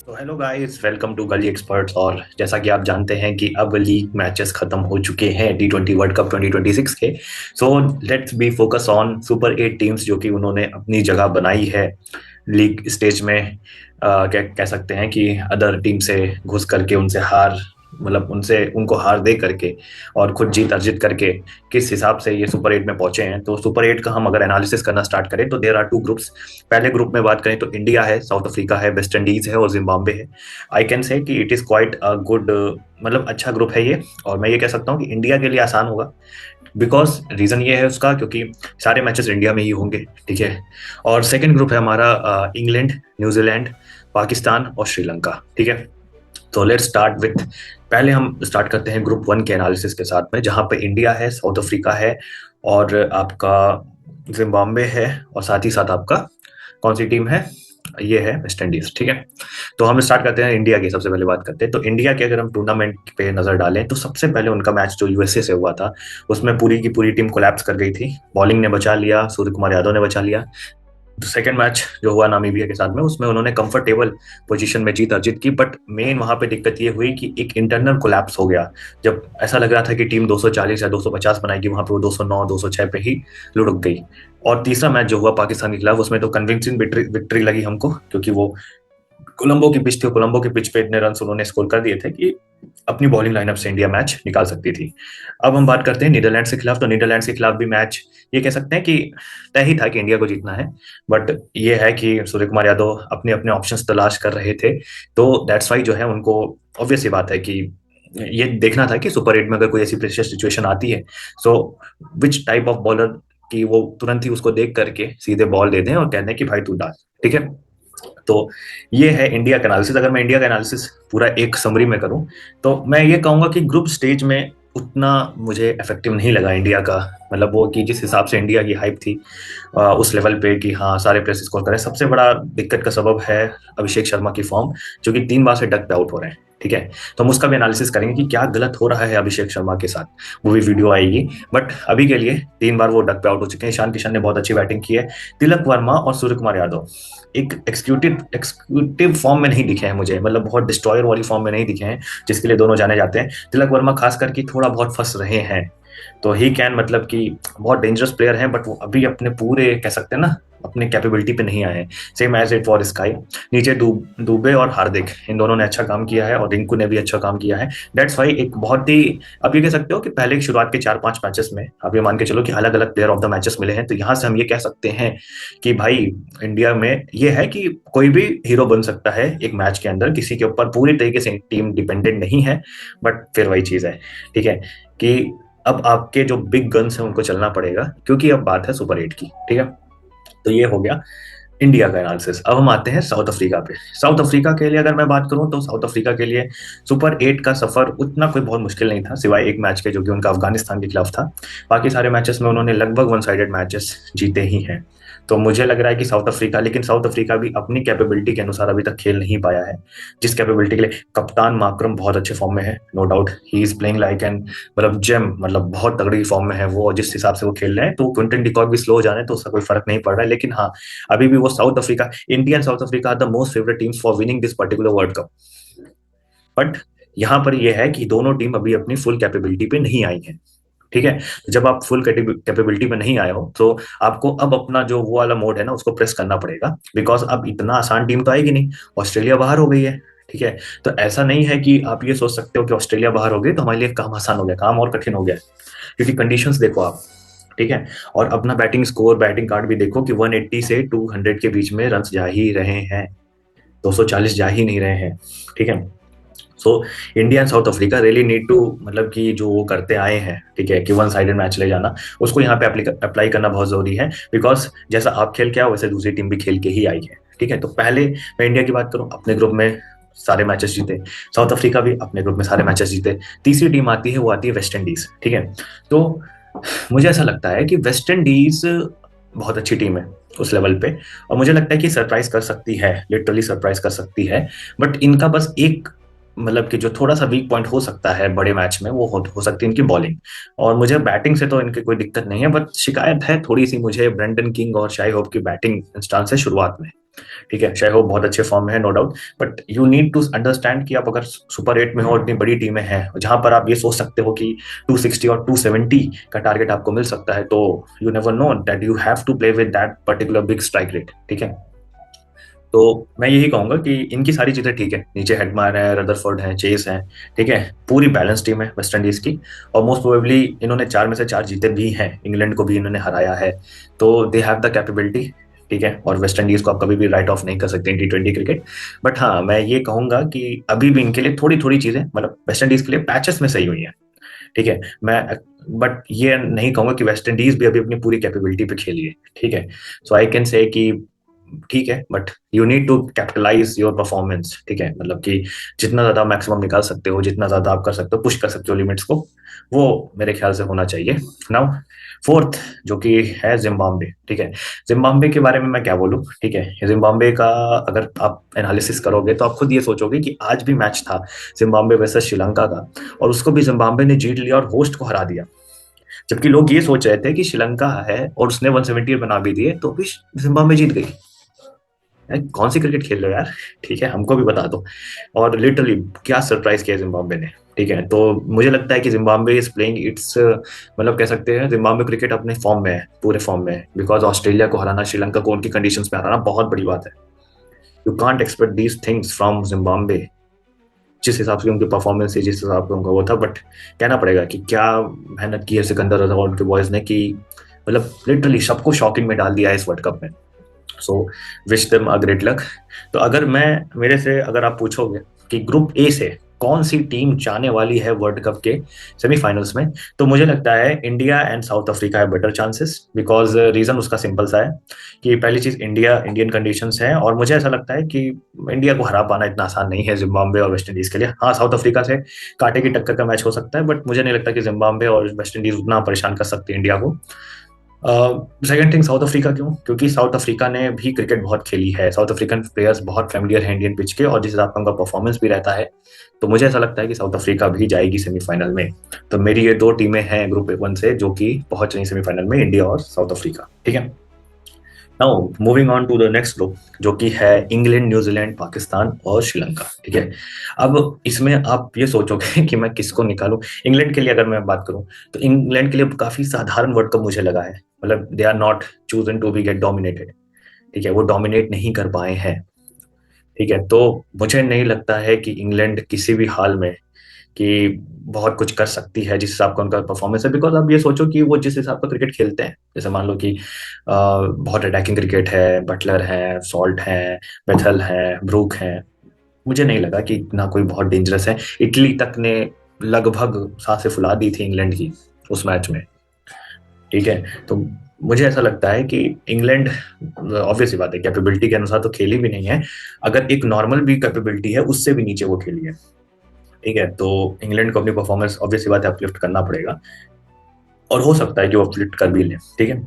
तो hello guys, welcome to गली experts. और जैसा कि आप जानते हैं कि अब लीग मैचेस खत्म हो चुके हैं T20 वर्ल्ड कप 2026 के। So let's be focus on super 8 teams जो कि उन्होंने अपनी जगह बनाई है लीग स्टेज में। क्या कह सकते हैं कि अदर टीम से घुस करके उनसे हार, मतलब उनसे उनको हार दे करके और खुद जीत अर्जित करके किस हिसाब से ये सुपर 8 में पहुंचे हैं। तो सुपर 8 का हम अगर एनालिसिस करना स्टार्ट करें तो देर आर टू ग्रुप्स। पहले ग्रुप में बात करें तो इंडिया है, साउथ अफ्रीका है, वेस्ट इंडीज है और जिम्बाब्वे है। आई कैन से कि it is quite a good, मतलब अच्छा ग्रुप है ये। और मैं ये कह सकता हूँ कि इंडिया के लिए आसान होगा, बिकॉज रीजन ये है उसका क्योंकि सारे मैचेस इंडिया में ही होंगे। ठीक है। और सेकंड ग्रुप है हमारा इंग्लैंड, न्यूजीलैंड, पाकिस्तान और श्रीलंका। ठीक है। तो लेट्स स्टार्ट विथ, पहले हम स्टार्ट करते हैं ग्रुप वन के एनालिसिस के साथ में, जहां पे इंडिया है, साउथ अफ्रीका है और आपका जिम्बाब्वे है और साथ ही साथ आपका कौन सी टीम है, ये है वेस्ट इंडीज। ठीक है। तो हम स्टार्ट करते हैं इंडिया की, सबसे पहले बात करते हैं। तो इंडिया के अगर हम टूर्नामेंट पे नजर डालें तो सबसे पहले उनका मैच जो यूएसए से हुआ था, उसमें पूरी की पूरी टीम कोलैप्स कर गई थी। बॉलिंग ने बचा लिया, सूर्य कुमार यादव ने बचा लिया। सेकेंड मैच जो हुआ नामीबिया के साथ में, उसमें उन्होंने कंफर्टेबल पोजीशन में जीत अर्जित की, बट मेन वहां पे दिक्कत ये हुई कि एक इंटरनल कोलैप्स हो गया। जब ऐसा लग रहा था कि टीम 240 या 250 बनाएगी, वहां पे वो 209 206 पे ही लुढ़क गई। और तीसरा मैच जो हुआ पाकिस्तान के खिलाफ, उसमें तो कन्विंसिंग विक्ट्री लगी हमको, क्योंकि वो कोलंबो की पिच थी। कोलंबो की पिच पे इतने रन उन्होंने स्कोर कर दिए थे कि अपनी बॉलिंग लाइनअप से इंडिया मैच निकाल सकती थी। अब हम बात करते हैं नीदरलैंड्स के खिलाफ। तो नीदरलैंड्स के खिलाफ भी मैच ये कह सकते हैं कि तय ही था कि इंडिया को जीतना है। बट ये है कि सूर्य कुमार यादव अपने अपने ऑप्शंस तलाश कर रहे थे। तो दैट्स वाई जो है उनको ऑब्वियस सी बात है कि ये देखना था कि सुपर एट में अगर कोई ऐसी प्रेशर सिचुएशन आती है, सो विच टाइप ऑफ बॉलर कि वो तुरंत ही उसको देख करके सीधे बॉल दे दें और कह दें कि भाई तू डाल। ठीक है। तो ये है इंडिया का एनालिसिस। अगर मैं इंडिया का एनालिसिस पूरा एक समरी में करूं तो मैं ये कहूंगा कि ग्रुप स्टेज में उतना मुझे इफेक्टिव नहीं लगा इंडिया का। मतलब वो कि जिस हिसाब से इंडिया की हाइप थी उस लेवल पे कि हाँ सारे प्लेस स्कोर करें, सबसे बड़ा दिक्कत का सबब है अभिषेक शर्मा की फॉर्म, जो कि 3 बार से डक पे आउट हो रहे हैं। ठीक है। तो हम उसका भी एनालिसिस करेंगे कि क्या गलत हो रहा है अभिषेक शर्मा के साथ, वो भी वीडियो आएगी। बट अभी के लिए 3 बार वो डक पे आउट हो चुके हैं। ईशान किशन ने बहुत अच्छी बैटिंग की है। तिलक वर्मा और सूर्य कुमार यादव एक एक्सिक्यूटिव फॉर्म में नहीं दिखे हैं मुझे, मतलब बहुत डिस्ट्रॉयर वाली फॉर्म में नहीं दिखे हैं जिसके लिए दोनों जाने जाते हैं। तिलक वर्मा खास करके थोड़ा बहुत फंस रहे हैं। तो ही कैन, मतलब कि बहुत डेंजरस प्लेयर हैं, बट वो अभी अपने पूरे कह सकते हैं ना अपने कैपेबिलिटी पे नहीं आए हैं। Same as it for sky. नीचे दुबे और हार्दिक, इन दोनों ने अच्छा काम किया है और रिंकू ने भी अच्छा काम किया है। दैट्स वाई एक बहुत ही, आप ये कह सकते हो कि पहले की शुरुआत के 4-5 मैचेस में आप ये मान के चलो कि अलग अलग प्लेयर ऑफ द मैचेस मिले हैं। तो यहां से हम ये कह सकते हैं कि भाई इंडिया में ये है कि कोई भी हीरो बन सकता है एक मैच के अंदर, किसी के ऊपर पूरी तरीके से टीम डिपेंडेंट नहीं है। बट फिर वही चीज है, ठीक है, कि अब आपके जो बिग गन्स हैं उनको चलना पड़ेगा, क्योंकि अब बात है सुपर 8 की। ठीक है। तो ये हो गया इंडिया का एनालिसिस। अब हम आते हैं साउथ अफ्रीका पे। साउथ अफ्रीका के लिए अगर मैं बात करूं तो साउथ अफ्रीका के लिए सुपर 8 का सफर उतना कोई बहुत मुश्किल नहीं था, सिवाय एक मैच के जो कि उनका अफगानिस्तान के खिलाफ था। बाकी सारे मैचेस में उन्होंने लगभग वन साइडेड मैचेस जीते ही हैं। तो मुझे लग रहा है कि साउथ अफ्रीका, लेकिन साउथ अफ्रीका भी अपनी कैपेबिलिटी के अनुसार अभी तक खेल नहीं पाया है। जिस कैपेबिलिटी के लिए कप्तान माकरम बहुत अच्छे फॉर्म में है, no doubt he is playing like an, मतलब जेम, मतलब बहुत तगड़ी फॉर्म में है वो। और जिस हिसाब से वो खेल रहे हैं तो क्विंटन डिकॉक भी स्लो हो जाने तो उसका कोई फर्क नहीं पड़ रहा है। लेकिन हाँ, अभी भी वो South Africa, India and South Africa are the most favourite teams for winning this particular world cup. But यहाँ पर यह है कि दोनों टीम अभी अपनी फुल कैपेबिलिटी पे नहीं आई है। ठीक है। जब आप फुल कैपेबिलिटी पे नहीं आए हो तो आपको अब अपना जो वो वाला मोड है ना उसको प्रेस करना पड़ेगा, बिकॉज अब इतना आसान टीम तो आएगी नहीं। ऑस्ट्रेलिया बाहर हो गई है। ठीक है। तो ऐसा नहीं है कि आप ये सोच सकते हो कि ऑस्ट्रेलिया बाहर हो गई तो हमारे लिए काम आसान हो गया, काम और कठिन हो गया। क्योंकि कंडीशंस देखो आप। ठीक है। और अपना बैटिंग स्कोर, बैटिंग कार्ड भी देखो कि 180 से 200 के बीच में रन जा ही रहे हैं, 240 जा ही नहीं रहे हैं। ठीक है। So India and South Africa really need to, मतलब कि जो वो करते आए हैं, ठीक है, कि वन साइडेड मैच ले जाना, उसको यहाँ पे अप्लाई करना बहुत जरूरी है। बिकॉज जैसा आप खेल के आओ वैसे दूसरी टीम भी खेल के ही आई है। ठीक है। तो पहले मैं इंडिया की बात करूं, अपने ग्रुप में सारे मैचेस जीते। साउथ अफ्रीका भी अपने ग्रुप में सारे मैचेस जीते। तीसरी टीम आती है, वो आती है वेस्ट इंडीज। ठीक है। तो मुझे ऐसा लगता है कि वेस्ट इंडीज बहुत अच्छी टीम है उस लेवल पे, और मुझे लगता है कि सरप्राइज कर सकती है, लिटरली सरप्राइज कर सकती है। बट इनका बस एक, मतलब कि जो थोड़ा सा वीक पॉइंट हो सकता है बड़े मैच में, वो हो सकती है इनकी बॉलिंग। और मुझे बैटिंग से तो इनकी कोई दिक्कत नहीं है, बट शिकायत है थोड़ी सी मुझे ब्रेंडन किंग और शाई होप की बैटिंग इंस्टांस है शुरुआत में। ठीक है, चाहे वो बहुत अच्छे फॉर्म में है, no doubt, but you need to understand कि आप अगर सुपर एट में हो और इतनी बड़ी टीमें हैं जहां पर आप ये सोच सकते हो कि 260 और 270 का टारगेट आपको मिल सकता है, तो you never know that you have to play with that particular big strike rate. ठीक है, तो मैं यही कहूंगा कि इनकी सारी चीजें ठीक है, नीचे हेडमायर है, रदरफोर्ड है, चेस है, ठीक है, पूरी बैलेंस टीम है वेस्ट इंडीज की, और मोस्ट प्रोबेबली इन्होंने 4 में से 4 जीते भी हैं, इंग्लैंड को भी इन्होंने हराया है, तो दे हैव द कैपेबिलिटी। ठीक है, और वेस्ट इंडीज को आप कभी भी राइट ऑफ नहीं कर सकते T20 क्रिकेट। बट हाँ, मैं ये कहूंगा कि अभी भी इनके लिए थोड़ी थोड़ी चीजें, मतलब वेस्ट इंडीज के लिए पैचेस में सही हुई है। ठीक है, मैं बट ये नहीं कहूंगा कि वेस्ट इंडीज भी अभी अपनी पूरी कैपेबिलिटी पे खेली है। ठीक है, सो आई कैन से कि ठीक है, but you need to capitalise your performance. ठीक है, मतलब कि जितना ज्यादा मैक्सिमम निकाल सकते हो, जितना ज्यादा आप कर सकते हो, पुश कर सकते हो लिमिट्स को, वो मेरे ख्याल से होना चाहिए। नाउ फोर्थ, जो कि है जिम्बाब्वे। ठीक है, जिम्बाब्वे के बारे में मैं क्या बोलूं। ठीक है, जिम्बाब्वे का अगर आप एनालिसिस करोगे तो आप खुद ये सोचोगे कि आज भी मैच था जिम्बाब्वे वर्सेस श्रीलंका का, और उसको भी जिम्बाब्वे ने जीत लिया और होस्ट को हरा दिया, जबकि लोग ये सोच रहे थे कि श्रीलंका है और उसने 170 बना भी दिए तो भी जिम्बाब्वे जीत गई। यार, कौन सी क्रिकेट खेल रहे हो यार। ठीक है, हमको भी बता दो। और लिटरली क्या सरप्राइज किया जिम्बाब्वे ने। ठीक है, तो मुझे लगता है कि जिम्बाब्वे इज प्लेइंग इट्स, मतलब कह सकते हैं जिम्बाब्वे क्रिकेट अपने फॉर्म में है, पूरे फॉर्म में है, बिकॉज ऑस्ट्रेलिया को हराना, श्रीलंका को उनकी कंडीशंस में हराना बहुत बड़ी बात है। You can't expect these things from Zimbabwe, जिस हिसाब से उनकी परफॉर्मेंस है, जिस हिसाब से उनका वो था, बट कहना पड़ेगा कि क्या मेहनत की है सिकंदर रजा और उनके बॉयज ने, कि मतलब लिटरली सबको शॉकिंग में डाल दिया है इस वर्ल्ड कप में। So wish them a great luck. तो अगर मैं, मेरे से अगर आप पूछोगे कि ग्रुप ए से कौन सी टीम जाने वाली है वर्ल्ड कप के सेमीफाइनल्स में, तो मुझे लगता है इंडिया एंड साउथ अफ्रीका है बेटर चांसेस, बिकॉज रीजन उसका सिंपल सा है कि पहली चीज, इंडियन कंडीशंस हैं, और मुझे ऐसा लगता है कि इंडिया को हरा पाना इतना आसान नहीं है जिम्बाब्वे और वेस्ट इंडीज के लिए। हाँ, साउथ अफ्रीका से कांटे की टक्कर का मैच हो सकता है, बट मुझे नहीं लगता कि जिम्बाब्वे और वेस्ट इंडीज उतना परेशान कर सकती है इंडिया को। सेकंड थिंग, साउथ अफ्रीका क्यों? क्योंकि साउथ अफ्रीका ने भी क्रिकेट बहुत खेली है, साउथ अफ्रीकन प्लेयर्स बहुत फेमिलियर हैं इंडियन पिच के, और जिस हिसाब का उनका परफॉर्मेंस भी रहता है, तो मुझे ऐसा लगता है कि साउथ अफ्रीका भी जाएगी सेमीफाइनल में। तो मेरी ये 2 टीमें हैं ग्रुप वन से जो कि पहुंच रही सेमीफाइनल में, इंडिया और साउथ अफ्रीका। ठीक है, now moving on to the next group, जो कि है इंग्लैंड, न्यूजीलैंड, पाकिस्तान और श्रीलंका। ठीक है, अब इसमें आप ये सोचोगे कि मैं किसको निकालूं। इंग्लैंड के लिए अगर मैं बात करूं, तो इंग्लैंड के लिए काफी साधारण वर्ल्ड कप मुझे लगा है, मतलब they are not chosen to be get dominated. ठीक है, वो डोमिनेट नहीं कर पाए हैं। ठीक है, तो मुझे नहीं लगता है कि इंग्लैंड किसी भी हाल में कि बहुत कुछ कर सकती है जिस हिसाब का उनका परफॉर्मेंस है, बिकॉज आप ये सोचो कि वो जिस हिसाब का क्रिकेट खेलते हैं, जैसे मान लो कि बहुत अटैकिंग क्रिकेट है, बटलर है, सॉल्ट है, बेथल है, ब्रूक है, मुझे नहीं लगा कि इतना कोई बहुत डेंजरस है। इटली तक ने लगभग सांसें फुला दी थी इंग्लैंड की उस मैच में। ठीक है, तो मुझे ऐसा लगता है कि इंग्लैंड, ऑब्वियस बात है, कैपेबिलिटी के अनुसार तो खेली भी नहीं है, अगर एक नॉर्मल भी कैपेबिलिटी है उससे भी नीचे वो खेली है। ठीक है, तो इंग्लैंड को अपनी परफॉर्मेंस ऑब्वियस बात है अपलिफ्ट करना पड़ेगा, और हो सकता है कि वो अपलिफ्ट कर भी ले। ठीक है,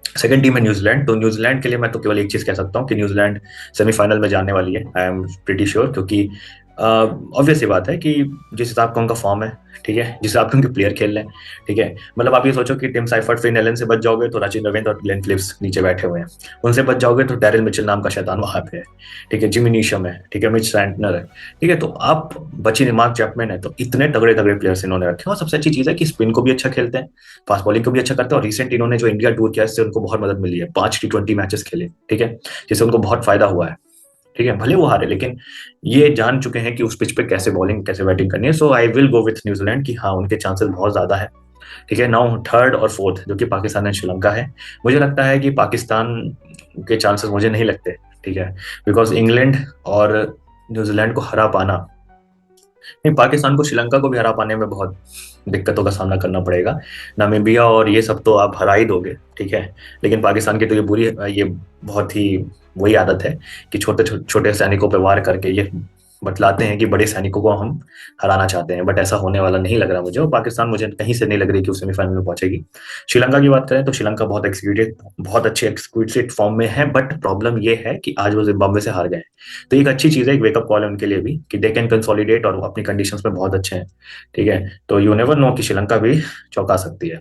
सेकंड टीम है न्यूजीलैंड। तो न्यूजीलैंड के लिए मैं तो केवल एक चीज कह सकता हूँ कि न्यूजीलैंड सेमीफाइनल में जाने वाली है, आई एम प्रीटी श्योर, क्योंकि ऑब्वियस बात है कि जिस हिसाब का उनका फॉर्म है, ठीक है, जिस हिसाब के उनके प्लेयर खेल रहे हैं, ठीक है, मतलब आप ये सोचो कि टिम साइफर्ट, फिन एलन से बच जाओगे तो राचिन रविंद्र और ग्लेन फिलिप्स नीचे बैठे हुए हैं, उनसे बच जाओगे तो डैरिल मिचेल नाम का शैतान वहां पे है, ठीक है, जिमी नीशम है, ठीक है, मिच सैंटनर है, ठीक है, तो आप बची मार्क चैपमैन है, तो इतने तगड़े तगड़े प्लेयर्स इन्होंने रखे हैं, और सबसे अच्छी चीज है कि स्पिन को भी अच्छा खेलते हैं, फास्ट बॉलिंग को भी अच्छा करते हैं, और रिसेंट इन्होंने जो इंडिया टूर किया इससे उनको बहुत मदद मिली है, 5 T20 मैचेस खेले, ठीक है, जिससे उनको बहुत फायदा हुआ है। ठीक है, भले वो हारे, लेकिन ये जान चुके हैं कि उस पिच पे कैसे बॉलिंग, कैसे बैटिंग करनी है। So I will go with New Zealand कि हाँ, उनके चांसेस बहुत ज्यादा है। ठीक है, नाउ थर्ड और फोर्थ, जो कि पाकिस्तान एंड श्रीलंका है, मुझे लगता है कि पाकिस्तान के चांसेस मुझे नहीं लगते। ठीक है, बिकॉज इंग्लैंड और न्यूजीलैंड को हरा पाना, नहीं, पाकिस्तान को श्रीलंका को भी हरा पाने में बहुत दिक्कतों का सामना करना पड़ेगा। नामीबिया और ये सब तो आप हरा ही दोगे, ठीक है, लेकिन पाकिस्तान की तो ये बहुत ही वही आदत है कि छोटे छोटे सैनिकों पर वार करके ये बतलाते हैं कि बड़े सैनिकों को हम हराना चाहते हैं, बट ऐसा होने वाला नहीं लग रहा मुझे, और पाकिस्तान मुझे कहीं से नहीं लग रही कि वो सेमीफाइनल में पहुंचेगी। श्रीलंका की बात करें तो श्रीलंका बहुत अच्छे एक्सक्यूटेड फॉर्म में है, बट प्रॉब्लम ये है कि आज वो जिम्बाब्वे से हार गए। तो एक अच्छी चीज है, एक वेकअप कॉल है उनके लिए भी कि दे कैन कंसोलिडेट, और वो अपनी कंडीशंस में बहुत अच्छे हैं। ठीक है, तो यू नेवर नो कि श्रीलंका भी चौंका सकती है।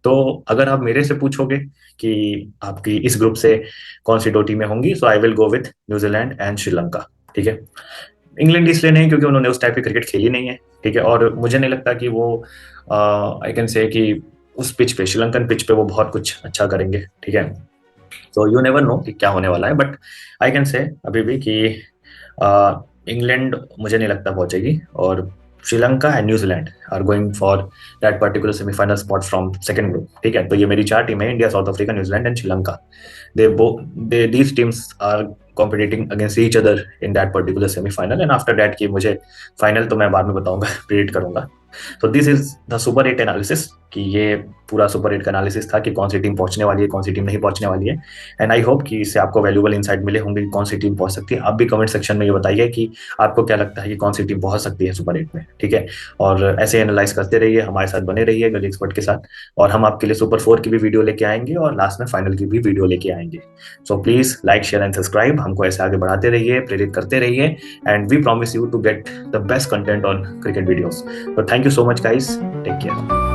तो अगर आप मेरे से पूछोगे कि आपकी इस ग्रुप से कौन सी दो टीमें होंगी, so I will go with New Zealand and Sri Lanka. ठीक है, इंग्लैंड इसलिए नहीं क्योंकि उन्होंने उस टाइप की क्रिकेट खेली नहीं है। ठीक है, और मुझे नहीं लगता कि वो आई कैन से कि उस पिच पे, श्रीलंकन पिच पे वो बहुत कुछ अच्छा करेंगे। ठीक है, तो यू नेवर नो कि क्या होने वाला है, बट आई कैन से अभी भी कि इंग्लैंड मुझे नहीं लगता पहुंचेगी, और Sri Lanka and New Zealand are going for that particular semifinal spot from second group. ठीक है, तो ये मेरी चार टीमें हैं, India, South Africa, New Zealand and Sri Lanka. They these teams are competing against each other in that particular semi-final, and after that कि मुझे फाइनल तो मैं बाद में बताऊंगा, प्रेडिक्ट करूंगा। तो this is the super 8 analysis, कि ये पूरा सुपर 8 का एनालिसिस था कि कौन सी टीम पहुंचने वाली है, कौन सी टीम नहीं पहुंचने वाली है। एंड आई होप कि इससे आपको वैल्यूबल इनसाइट मिले होंगे कि कौन सी टीम पहुंच सकती है। आप भी कमेंट सेक्शन में ये बताइए कि आपको क्या लगता है कि कौन सी टीम पहुंच सकती है सुपर 8 में। ठीक है, और ऐसे एनालाइज करते रहिए, हमारे साथ बने रहिए गली एक्सपर्ट के साथ, और हम आपके लिए सुपर 4 की भी वीडियो लेके आएंगे, और लास्ट में फाइनल की भी वीडियो लेके आएंगे। So please like, share and subscribe, हमको ऐसे आगे बढ़ाते रहिए, प्रेरित करते रहिए, and we promise you to get the best content on cricket videos. So thank you so much, guys. Take care.